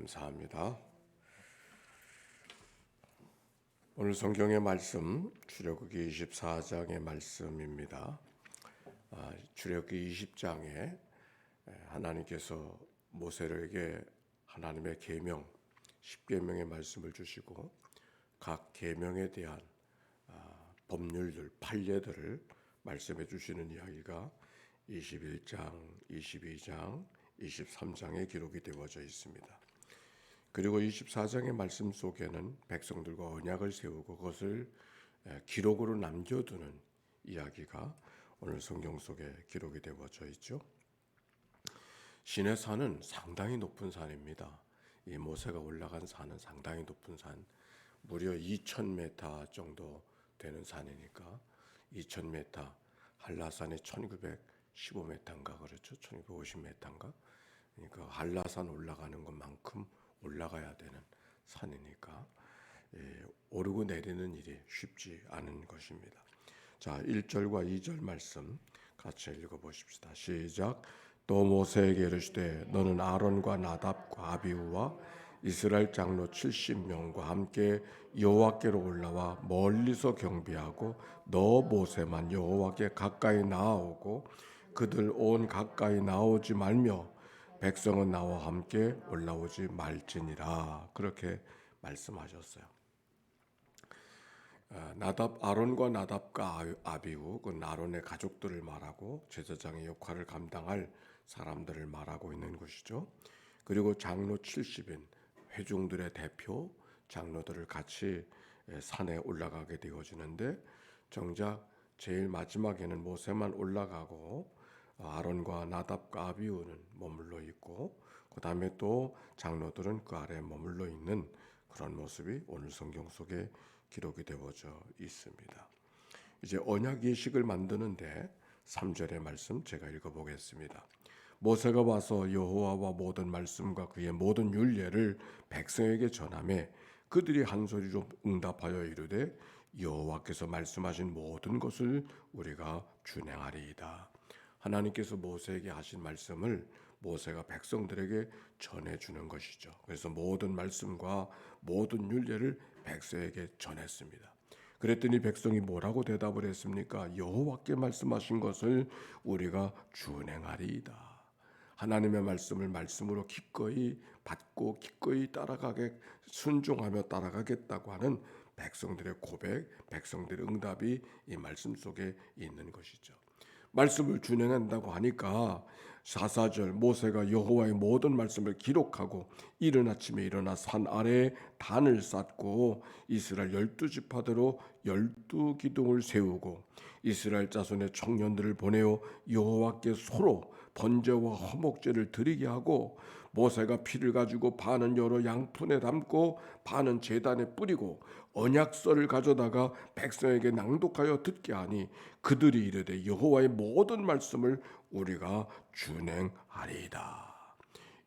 감사합니다. 오늘 성경의 말씀 출애굽기 24장의 말씀입니다. 출애굽기 20장에 하나님께서 모세에게 하나님의 계명 10계명의 말씀을 주시고 각 계명에 대한 법률들, 판례들을 말씀해 주시는 이야기가 21장, 22장, 23장에 기록이 되어져 있습니다. 그리고 24장의 말씀 속에는 백성들과 언약을 세우고 그것을 기록으로 남겨두는 이야기가 오늘 성경 속에 기록이 되어져 있죠. 시내산은 상당히 높은 산입니다. 이 모세가 올라간 산은 상당히 높은 산, 무려 2,000m 정도 되는 산이니까 2,000m, 한라산이 1,915m인가 그렇죠? 1,950m인가? 그러니까 한라산 올라가는 것만큼 올라가야 되는 산이니까 오르고 내리는 일이 쉽지 않은 것입니다. 자, 1절과 2절 말씀 같이 읽어보십시다. 시작. 또 모세에게 이르시되 너는 아론과 나답과 아비후와 이스라엘 장로 70명과 함께 여호와께로 올라와 멀리서 경배하고 너 모세만 여호와께 가까이 나아오고 그들 온 가까이 나오지 말며 백성은 나와 함께 올라오지 말지니라. 그렇게 말씀하셨어요. 아론과 나답과 아비후, 그 아론의 가족들을 말하고 제사장의 역할을 감당할 사람들을 말하고 있는 것이죠. 그리고 장로 70인 회중들의 대표 장로들을 같이 산에 올라가게 되어지는데 정작 제일 마지막에는 모세만 올라가고 아론과 나답과 아비후는 머물러 있고 그 다음에 또 장로들은 그 아래에 머물러 있는 그런 모습이 오늘 성경 속에 기록이 되어져 있습니다. 이제 언약 예식을 만드는데 3절의 말씀 제가 읽어보겠습니다. 모세가 와서 여호와와 모든 말씀과 그의 모든 율례를 백성에게 전하매 그들이 한 소리로 응답하여 이르되 여호와께서 말씀하신 모든 것을 우리가 준행하리이다. 하나님께서 모세에게 하신 말씀을 모세가 백성들에게 전해주는 것이죠. 그래서 모든 말씀과 모든 율례를 백성에게 전했습니다. 그랬더니 백성이 뭐라고 대답을 했습니까? 여호와께 말씀하신 것을 우리가 준행하리이다. 하나님의 말씀을 말씀으로 기꺼이 받고 기꺼이 따라가게 순종하며 따라가겠다고 하는 백성들의 고백, 백성들의 응답이 이 말씀 속에 있는 것이죠. 말씀을 준행한다고 하니까 4절 모세가 여호와의 모든 말씀을 기록하고 이른 아침에 일어나 산 아래에 단을 쌓고 이스라엘 12지파대로 12기둥을 세우고 이스라엘 자손의 청년들을 보내어 여호와께 소로 번제와 화목제를 드리게 하고 모세가 피를 가지고 반은 여러 양푼에 담고 반은 제단에 뿌리고 언약서를 가져다가 백성에게 낭독하여 듣게 하니 그들이 이르되 여호와의 모든 말씀을 우리가 준행하리이다.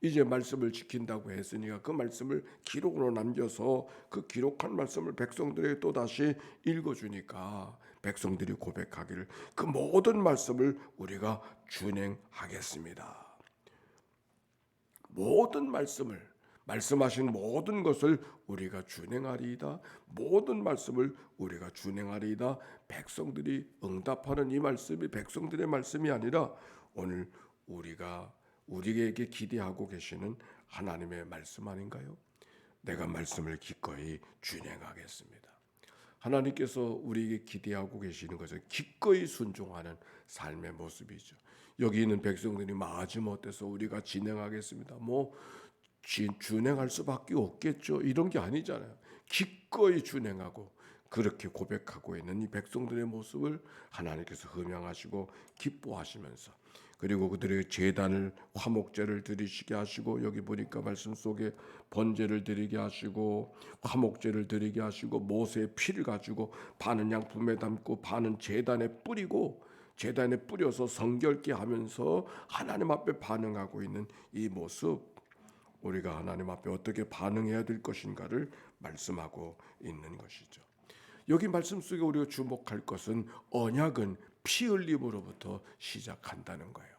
이제 말씀을 지킨다고 했으니까 그 말씀을 기록으로 남겨서 그 기록한 말씀을 백성들에게 또다시 읽어주니까 백성들이 고백하기를 그 모든 말씀을 우리가 준행하겠습니다. 모든 말씀을 말씀하신 모든 것을 우리가 준행하리이다. 모든 말씀을 우리가 준행하리이다. 백성들이 응답하는 이 말씀이 백성들의 말씀이 아니라 오늘 우리에게 기대하고 계시는 하나님의 말씀 아닌가요? 내가 말씀을 기꺼이 준행하겠습니다. 하나님께서 우리에게 기대하고 계시는 것은 기꺼이 순종하는 삶의 모습이죠. 여기 있는 백성들이 마지못해서 우리가 진행하겠습니다. 준행할 수밖에 없겠죠. 이런 게 아니잖아요. 기꺼이 준행하고 그렇게 고백하고 있는 이 백성들의 모습을 하나님께서 흠양하시고 기뻐하시면서 그리고 그들의 제단을 화목제를 드리시게 하시고 여기 보니까 말씀 속에 번제를 드리게 하시고 화목제를 드리게 하시고 모세의 피를 가지고 반은 양품에 담고 반은 제단에 뿌리고 제단에 뿌려서 성결케 하면서 하나님 앞에 반응하고 있는 이 모습 우리가 하나님 앞에 어떻게 반응해야 될 것인가를 말씀하고 있는 것이죠. 여기 말씀 속에 우리가 주목할 것은 언약은 피 흘림으로부터 시작한다는 거예요.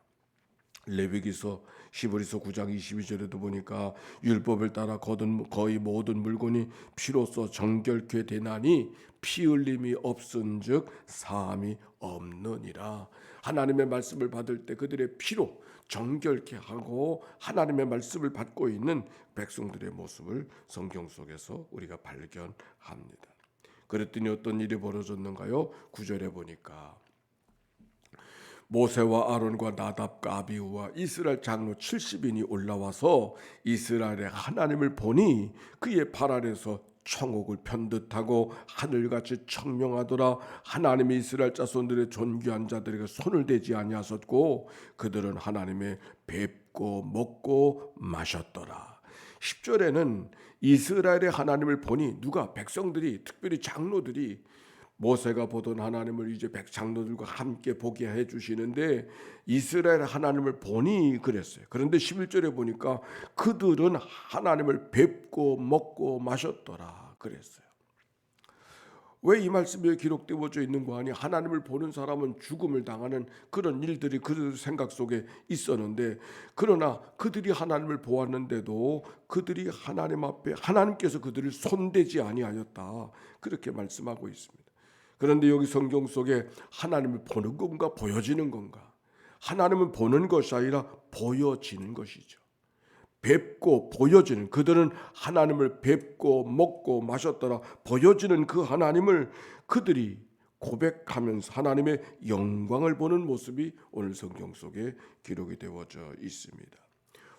레위기서 히브리서 9장 22절에도 보니까 율법을 따라 거둔 거의 모든 물건이 피로써 정결케 되나니 피 흘림이 없은즉 사함이 없느니라. 하나님의 말씀을 받을 때 그들의 피로 정결케 하고 하나님의 말씀을 받고 있는 백성들의 모습을 성경 속에서 우리가 발견합니다. 그랬더니 어떤 일이 벌어졌는가요? 9절에 보니까 모세와 아론과 나답과 아비후와 이스라엘 장로 70인이 올라와서 이스라엘의 하나님을 보니 그의 발 아래서 청옥을 편듯하고 하늘같이 청명하더라. 하나님이 이스라엘 자손들의 존귀한 자들에게 손을 대지 아니하셨고 그들은 하나님의 뵙고 먹고 마셨더라. 10절에는 이스라엘의 하나님을 보니 누가 백성들이 특별히 장로들이 모세가 보던 하나님을 이제 백장로들과 함께 보게 해주시는데 이스라엘 하나님을 보니 그랬어요. 그런데 11절에 보니까 그들은 하나님을 뵙고 먹고 마셨더라 그랬어요. 왜 이 말씀에 기록되어져 있는 거 아니? 하나님을 보는 사람은 죽음을 당하는 그런 일들이 그들 생각 속에 있었는데 그러나 그들이 하나님을 보았는데도 그들이 하나님 앞에 하나님께서 그들을 손대지 아니하였다 그렇게 말씀하고 있습니다. 그런데 여기 성경 속에 하나님을 보는 건가 보여지는 건가? 하나님은 보는 것이 아니라 보여지는 것이죠. 뵙고 보여지는 그들은 하나님을 뵙고 먹고 마셨더라. 보여지는 그 하나님을 그들이 고백하면서 하나님의 영광을 보는 모습이 오늘 성경 속에 기록이 되어져 있습니다.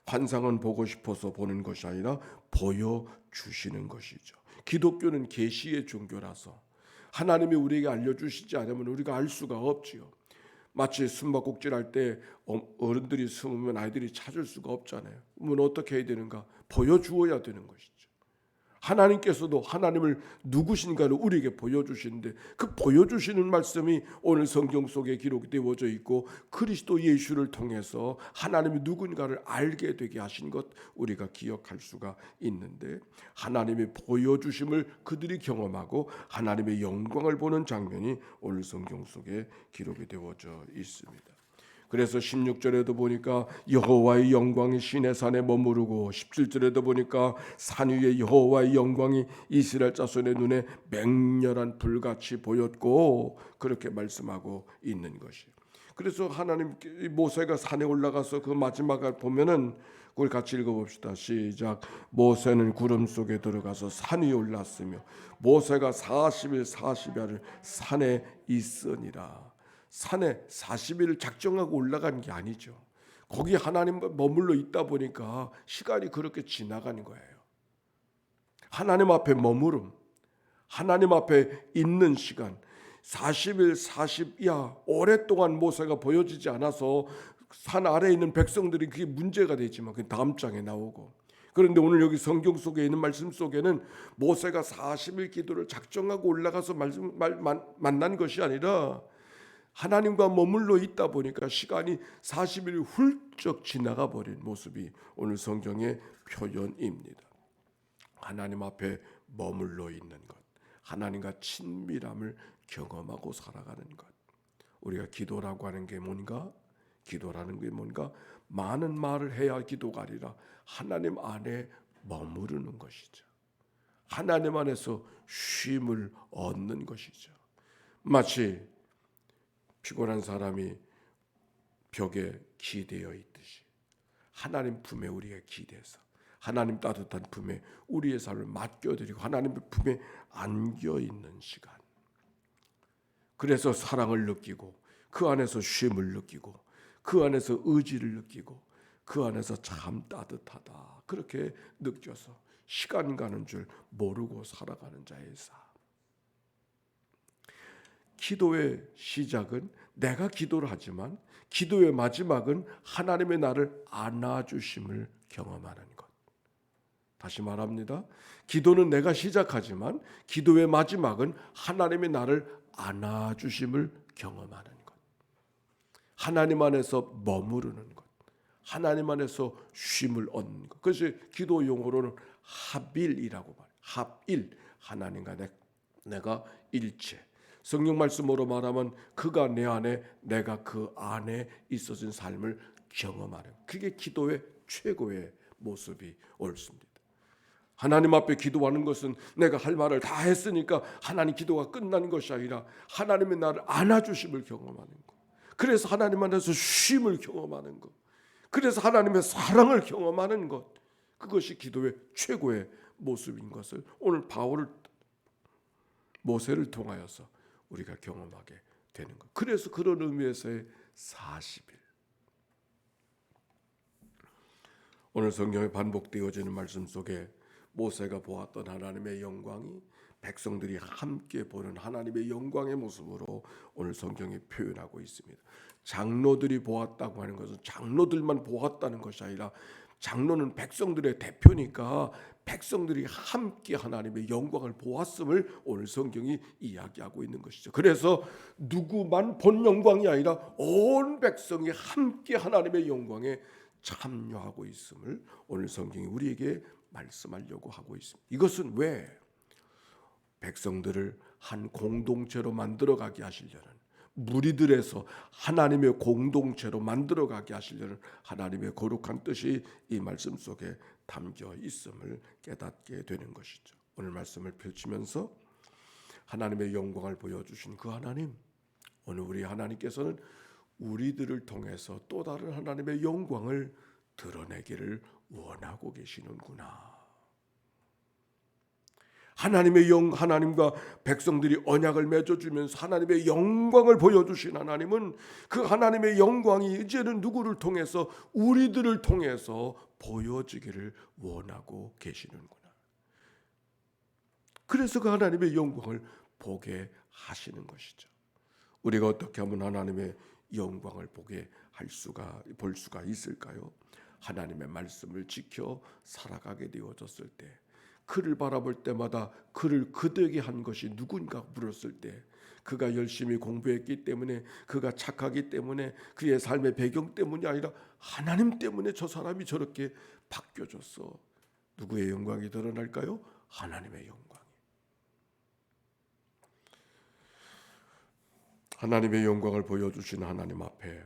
환상은 보고 싶어서 보는 것이 아니라 보여주시는 것이죠. 기독교는 계시의 종교라서 하나님이 우리에게 알려주시지 않으면 우리가 알 수가 없지요. 마치 숨바꼭질할 때 어른들이 숨으면 아이들이 찾을 수가 없잖아요. 그러면 어떻게 해야 되는가? 보여주어야 되는 것이죠. 하나님께서도 하나님을 누구신가를 우리에게 보여주시는데 그 보여주시는 말씀이 오늘 성경 속에 기록되어져 있고 그리스도 예수를 통해서 하나님이 누군가를 알게 되게 하신 것 우리가 기억할 수가 있는데 하나님의 보여주심을 그들이 경험하고 하나님의 영광을 보는 장면이 오늘 성경 속에 기록이 되어져 있습니다. 그래서 16절에도 보니까 여호와의 영광이 시내산에 머무르고 17절에도 보니까 산 위에 여호와의 영광이 이스라엘 자손의 눈에 맹렬한 불같이 보였고 그렇게 말씀하고 있는 것이. 그래서 하나님 모세가 산에 올라가서 그 마지막을 보면은 우리 같이 읽어봅시다. 시작. 모세는 구름 속에 들어가서 산 위에 올랐으며 모세가 40일 40야를 산에 있으니라. 산에 40일을 작정하고 올라간 게 아니죠. 거기 하나님과 머물러 있다 보니까 시간이 그렇게 지나가는 거예요. 하나님 앞에 머무름, 하나님 앞에 있는 시간 40일 40야 오랫동안 모세가 보여지지 않아서 산 아래에 있는 백성들이 그게 문제가 되지만 그 다음 장에 나오고 그런데 오늘 여기 성경 속에 있는 말씀 속에는 모세가 40일 기도를 작정하고 올라가서 만난 것이 아니라 하나님과 머물러 있다 보니까 시간이 40일이 훌쩍 지나가 버린 모습이 오늘 성경의 표현입니다. 하나님 앞에 머물러 있는 것, 하나님과 친밀함을 경험하고 살아가는 것. 우리가 기도라고 하는 게 뭔가? 기도라는 게 뭔가? 많은 말을 해야 기도가 아니라 하나님 안에 머무르는 것이죠. 하나님 안에서 쉼을 얻는 것이죠. 마치 피곤한 사람이 벽에 기대어 있듯이 하나님 품에 우리가 기대서 하나님 따뜻한 품에 우리의 삶을 맡겨드리고 하나님의 품에 안겨있는 시간. 그래서 사랑을 느끼고 그 안에서 쉼을 느끼고 그 안에서 의지를 느끼고 그 안에서 참 따뜻하다 그렇게 느껴서 시간 가는 줄 모르고 살아가는 자의 삶. 기도의 시작은 내가 기도를 하지만 기도의 마지막은 하나님의 나를 안아주심을 경험하는 것. 다시 말합니다. 기도는 내가 시작하지만 기도의 마지막은 하나님의 나를 안아주심을 경험하는 것. 하나님 안에서 머무르는 것. 하나님 안에서 쉼을 얻는 것. 그래서 기도 용어로는 합일이라고 말해요. 합일. 하나님과 내가 일체. 성경 말씀으로 말하면 그가 내 안에 내가 그 안에 있어진 삶을 경험하는, 그게 기도의 최고의 모습이 옳습니다. 하나님 앞에 기도하는 것은 내가 할 말을 다 했으니까 하나님 기도가 끝나는 것이 아니라 하나님의 나를 안아주심을 경험하는 것, 그래서 하나님 안에서 쉼을 경험하는 것, 그래서 하나님의 사랑을 경험하는 것, 그것이 기도의 최고의 모습인 것을 오늘 모세를 통하여서 우리가 경험하게 되는 것. 그래서 그런 의미에서의 40일. 오늘 성경에 반복되어지는 말씀 속에 모세가 보았던 하나님의 영광이 백성들이 함께 보는 하나님의 영광의 모습으로 오늘 성경이 표현하고 있습니다. 장로들이 보았다고 하는 것은 장로들만 보았다는 것이 아니라, 장로는 백성들의 대표니까 백성들이 함께 하나님의 영광을 보았음을 오늘 성경이 이야기하고 있는 것이죠. 그래서 누구만 본 영광이 아니라 온 백성이 함께 하나님의 영광에 참여하고 있음을 오늘 성경이 우리에게 말씀하려고 하고 있습니다. 이것은 왜? 백성들을 한 공동체로 만들어가게 하시려는, 무리들에서 하나님의 공동체로 만들어가게 하시려는 하나님의 거룩한 뜻이 이 말씀 속에 담겨 있음을 깨닫게 되는 것이죠. 오늘 말씀을 펼치면서 하나님의 영광을 보여주신 그 하나님, 오늘 우리 하나님께서는 우리들을 통해서 또 다른 하나님의 영광을 드러내기를 원하고 계시는구나. 하나님과 백성들이 언약을 맺어주면서 하나님의 영광을 보여주신 하나님은, 그 하나님의 영광이 이제는 누구를 통해서, 우리들을 통해서 보여지기를 원하고 계시는구나. 그래서 그 하나님의 영광을 보게 하시는 것이죠. 우리가 어떻게 하면 하나님의 영광을 볼 수가 있을까요? 하나님의 말씀을 지켜 살아가게 되어졌을 때, 그를 바라볼 때마다 그를 그되게 한 것이 누군가 물었을 때, 그가 열심히 공부했기 때문에, 그가 착하기 때문에, 그의 삶의 배경 때문이 아니라 하나님 때문에 저 사람이 저렇게 바뀌어졌어. 누구의 영광이 드러날까요? 하나님의 영광이. 하나님의 영광을 보여주신 하나님 앞에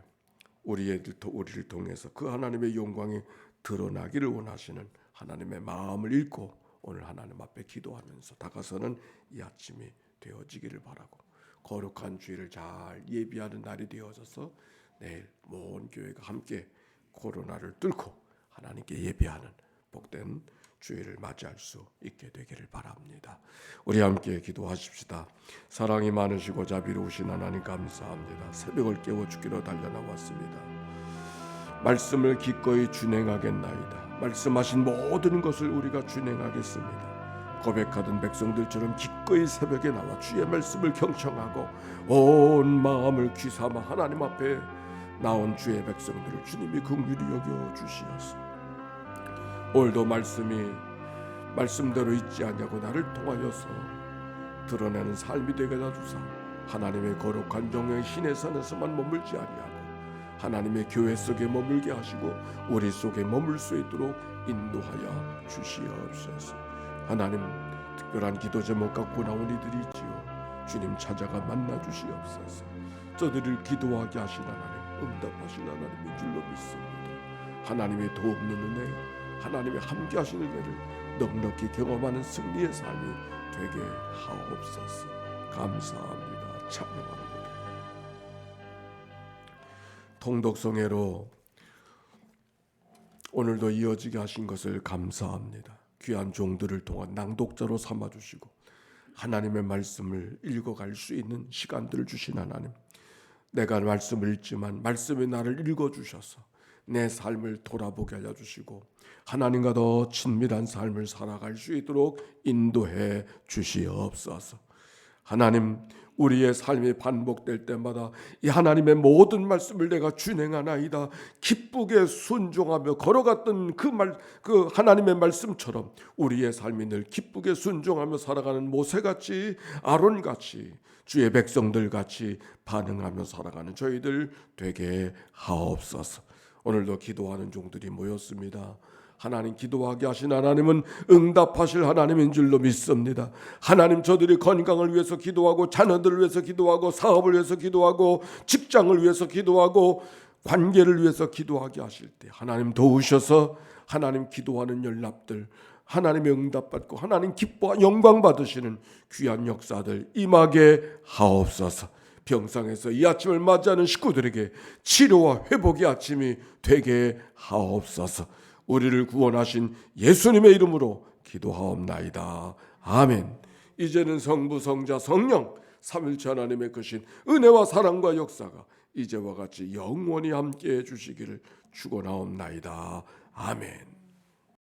우리를 통해서 그 하나님의 영광이 드러나기를 원하시는 하나님의 마음을 읽고 오늘 하나님 앞에 기도하면서 다가서는 이 아침이 되어지기를 바라고, 거룩한 주일을 잘 예비하는 날이 되어져서 내일 모든 교회가 함께 코로나를 뚫고 하나님께 예배하는 복된 주일을 맞이할 수 있게 되기를 바랍니다. 우리 함께 기도하십시다. 사랑이 많으시고 자비로우신 하나님 감사합니다. 새벽을 깨워 주기로 달려나왔습니다. 말씀을 기꺼이 준행하겠나이다. 말씀하신 모든 것을 우리가 준행하겠습니다. 고백하던 백성들처럼 기꺼이 새벽에 나와 주의 말씀을 경청하고 온 마음을 귀삼아 하나님 앞에 나온 주의 백성들을 주님이 긍휼히 여겨 주시옵소서. 오늘도 말씀대로 있지 않냐고 나를 통하여서 드러내는 삶이 되게 해주사 하나님의 거룩한 영의 신의 산에서만 머물지 아니하고 하나님의 교회 속에 머물게 하시고 우리 속에 머물 수 있도록 인도하여 주시옵소서. 하나님, 특별한 기도 제목 갖고 나온 이들이 있지요. 주님 찾아가 만나 주시옵소서. 저들을 기도하게 하신 하나님, 응답하신 하나님인 줄로 믿습니다. 하나님의 도움는 은혜, 하나님의 함께 하시는 은혜를 넉넉히 경험하는 승리의 삶이 되게 하옵소서. 감사합니다. 찬양합니다. 통독성회로 오늘도 이어지게 하신 것을 감사합니다. 귀한 종들을 통한 낭독자로 삼아주시고 하나님의 말씀을 읽어갈 수 있는 시간들을 주신 하나님, 내가 말씀을 읽지만 말씀이 나를 읽어주셔서 내 삶을 돌아보게 하여 주시고 하나님과 더 친밀한 삶을 살아갈 수 있도록 인도해 주시옵소서. 하나님, 우리의 삶이 반복될 때마다 이 하나님의 모든 말씀을 내가 준행하나이다 기쁘게 순종하며 걸어갔던 그 하나님의 말씀처럼 우리의 삶이 늘 기쁘게 순종하며 살아가는 모세같이, 아론같이, 주의 백성들같이 반응하며 살아가는 저희들 되게 하옵소서. 오늘도 기도하는 종들이 모였습니다. 하나님, 기도하게 하신 하나님은 응답하실 하나님인 줄로 믿습니다. 하나님, 저들이 건강을 위해서 기도하고 자녀들을 위해서 기도하고 사업을 위해서 기도하고 직장을 위해서 기도하고 관계를 위해서 기도하게 하실 때 하나님 도우셔서 하나님 기도하는 연락들, 하나님의 응답받고 하나님 기뻐 영광 받으시는 귀한 역사들 임하게 하옵소서. 병상에서 이 아침을 맞이하는 식구들에게 치료와 회복의 아침이 되게 하옵소서. 우리를 구원하신 예수님의 이름으로 기도하옵나이다. 아멘. 이제는 성부, 성자, 성령 삼일체 하나님의 크신 은혜와 사랑과 역사가 이제와 같이 영원히 함께해 주시기를 축원하옵나이다. 아멘.